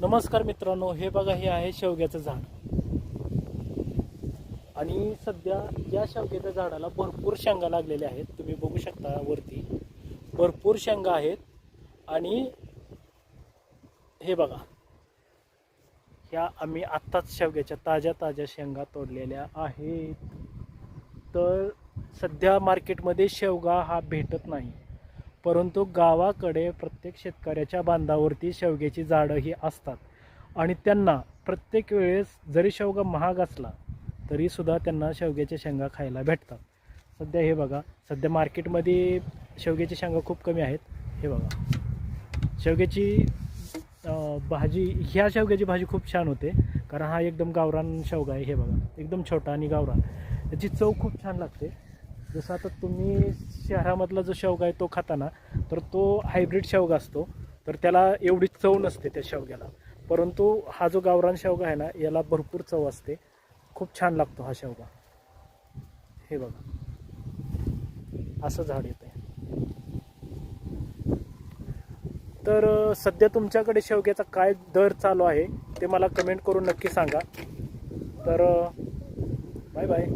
नमस्कार मित्रांनो, हे बघा, हे आहे शेवग्याचं झाड. आणि सध्या या शेवग्याच्या झाडाला भरपूर शेंगा लागलेल्या आहेत. तुम्ही बघू शकता वरती भरपूर शेंगा आहेत. आणि हे बघा, ह्या आम्ही आत्ताच शेवग्याच्या ताज्या शेंगा तोडलेल्या आहेत. तर सध्या मार्केटमध्ये शेवगा हा भेटत नाही, परंतु गावाकडे प्रत्येक शेतकऱ्याच्या बांधावरती शेवग्याची झाडं ही असतात. आणि त्यांना प्रत्येक वेळेस जरी शेवगा महाग असला तरी सुद्धा त्यांना शेवग्याच्या शेंगा खायला भेटतात. सध्या हे बघा, सध्या मार्केटमध्ये शेवग्याची शेंगा खूप कमी आहेत. हे बघा, शेवग्याची भाजी, ह्या शेवग्याची भाजी खूप छान होते, कारण हा एकदम गावरान शेवगा आहे. हे बघा, एकदम छोटा आणि गावरान, त्याची चव खूप छान लागते. जसं आता तुम्ही शहरामधला जो शेवगा आहे तो खाता ना, तर तो हायब्रिड शेवगा असतो, तर त्याला एवढी चव नसते त्या शेवग्याला. परंतु हा जो गावरान शेवगा आहे ना, याला भरपूर चव असते. खूप छान लागतो हा शेवगा. हे बघा, असं झाड येतं. तर सध्या तुमच्याकडे शेवग्याचा काय दर चालू आहे ते मला कमेंट करून नक्की सांगा. तर बाय बाय.